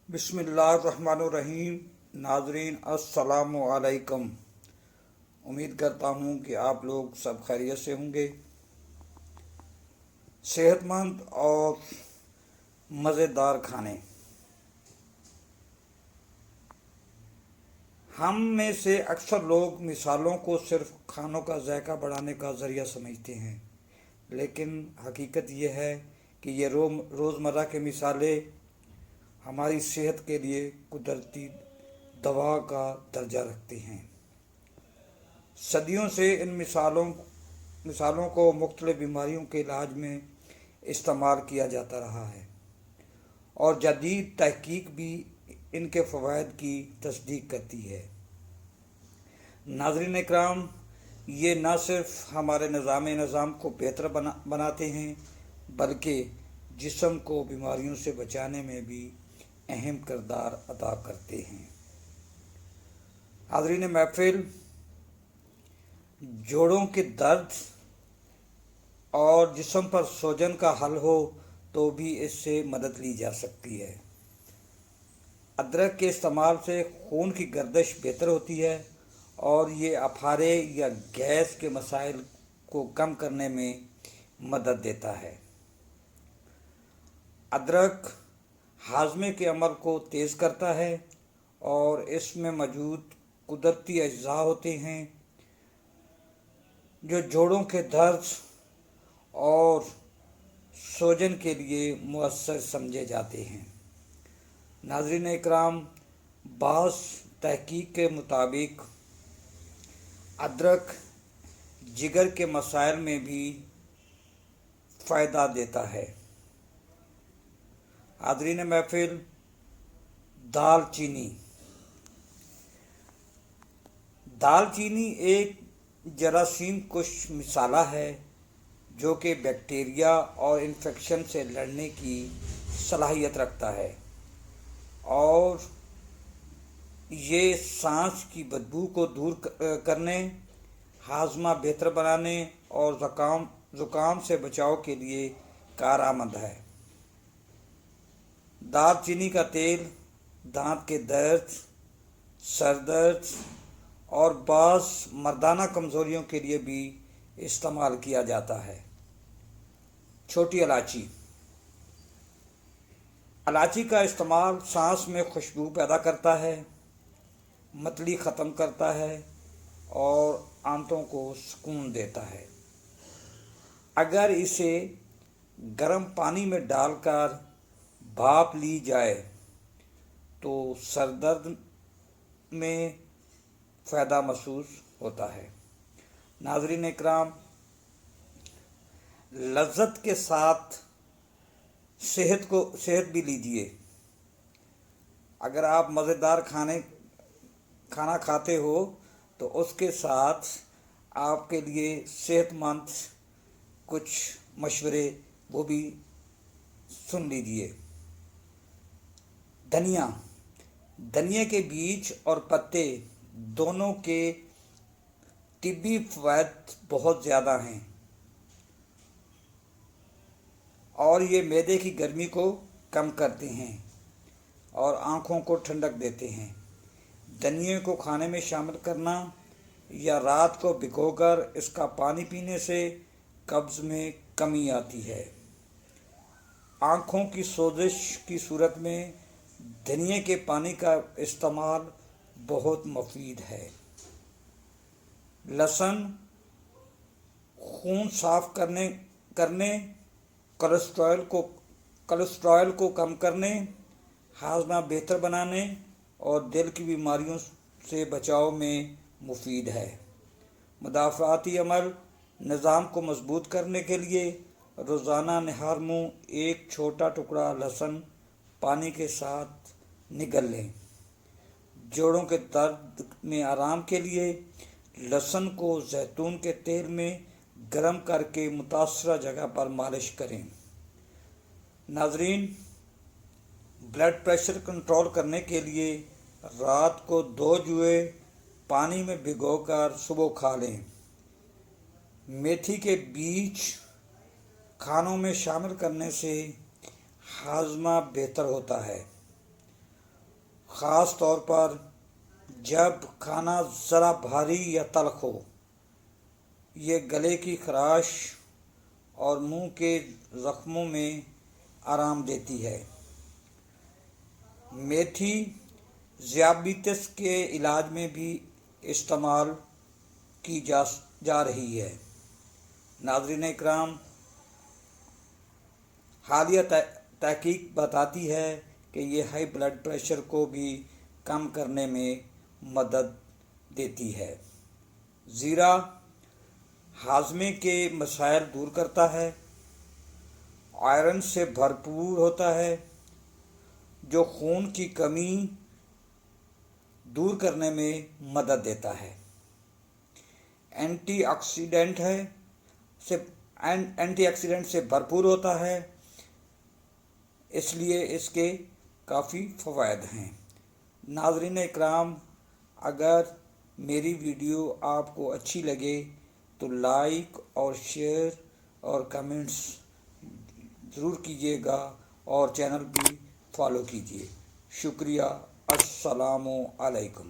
बिस्मिल्लाहिर्रहमानिर्रहीम। नाजरीन अस्सलामु अलैकुम। उम्मीद करता हूँ कि आप लोग सब खैरियत से होंगे। सेहतमंद और मज़ेदार खाने। हम में से अक्सर लोग मिसालों को सिर्फ खानों का जायका बढ़ाने का ज़रिया समझते हैं, लेकिन हकीकत यह है कि ये रोज़मर्रा के मिसालें हमारी सेहत के लिए कुदरती दवा का दर्जा रखती हैं। सदियों से इन मिसालों को मुख्तलिफ बीमारियों के इलाज में इस्तेमाल किया जाता रहा है और जदीद तहकीक भी इनके फ़वाइद की तस्दीक करती है। नाज़रीन इकराम, ये न सिर्फ हमारे निज़ाम को बेहतर बनाते हैं, बल्कि जिस्म को बीमारियों से बचाने में भी अहम किरदार अदा करते हैं। हाज़रीन महफिल, जोड़ों के दर्द और जिस्म पर सूजन का हल हो तो भी इससे मदद ली जा सकती है। अदरक के इस्तेमाल से खून की गर्दिश बेहतर होती है और ये अफारे या गैस के मसाइल को कम करने में मदद देता है। अदरक हाजमे के अमल को तेज़ करता है और इसमें मौजूद कुदरती अज्जा होते हैं जो जोड़ों के दर्द और सूजन के लिए मुअस्सर समझे जाते हैं। नाज़रीन इकराम, बाज़ तहकीक के मुताबिक अदरक जिगर के मसाइल में भी फ़ायदा देता है। हाज़रीन महफिल, दालचीनी एक जरासीम कुश मिसाला है जो कि बैक्टीरिया और इन्फेक्शन से लड़ने की सलाहियत रखता है और ये सांस की बदबू को दूर करने, हाजमा बेहतर बनाने और ज़ुकाम से बचाव के लिए कारआमद है। दालचीनी का तेल दांत के दर्द, सर दर्द और बाज़ मर्दाना कमज़ोरियों के लिए भी इस्तेमाल किया जाता है। छोटी इलायची का इस्तेमाल सांस में खुशबू पैदा करता है, मतली ख़त्म करता है और आंतों को सुकून देता है। अगर इसे गर्म पानी में डालकर भाप ली जाए तो सर दर्द में फ़ायदा महसूस होता है। नाज़रीन इकराम, लज़्ज़त के साथ सेहत भी लीजिए। अगर आप मज़ेदार खाना खाते हो तो उसके साथ आपके लिए सेहतमंद कुछ मशवरे वो भी सुन लीजिए। धनिया के बीज और पत्ते दोनों के तिब्बी फ़वाइद बहुत ज़्यादा हैं और ये मैदे की गर्मी को कम करते हैं और आँखों को ठंडक देते हैं। धनिया को खाने में शामिल करना या रात को भिगोकर इसका पानी पीने से कब्ज़ में कमी आती है। आँखों की सोजिश की सूरत में धनिया के पानी का इस्तेमाल बहुत मुफीद है। लहसुन खून साफ करने कोलेस्ट्रॉल को कम करने, हाजमा बेहतर बनाने और दिल की बीमारियों से बचाव में मुफीद है। मुदाफ़ाती अमल निज़ाम को मजबूत करने के लिए रोज़ाना नहर मुँह एक छोटा टुकड़ा लहसुन पानी के साथ निगल लें। जोड़ों के दर्द में आराम के लिए लहसुन को जैतून के तेल में गर्म करके मुतासरा जगह पर मालिश करें। नाज़रीन, ब्लड प्रेशर कंट्रोल करने के लिए रात को 2 जुए पानी में भिगोकर सुबह खा लें। मेथी के बीज खानों में शामिल करने से हाजमा बेहतर होता है। ख़ास तौर पर जब खाना ज़रा भारी या तल्ख हो। ये गले की खराश और मुंह के ज़ख्मों में आराम देती है। मेथी ज़ियाबितिस के इलाज में भी इस्तेमाल की जा रही है। नाज़रीन इकराम, हालिया तहकीक बताती है कि ये हाई ब्लड प्रेशर को भी कम करने में मदद देती है। ज़ीरा हाजमे के मसाइल दूर करता है, आयरन से भरपूर होता है जो खून की कमी दूर करने में मदद देता है। एंटीऑक्सीडेंट से भरपूर होता है, इसलिए इसके काफ़ी फ़वाइद हैं। नाज़रीन इकराम, अगर मेरी वीडियो आपको अच्छी लगे तो लाइक और शेयर और कमेंट्स ज़रूर कीजिएगा और चैनल भी फॉलो कीजिए। शुक्रिया। अस्सलामु अलैकुम।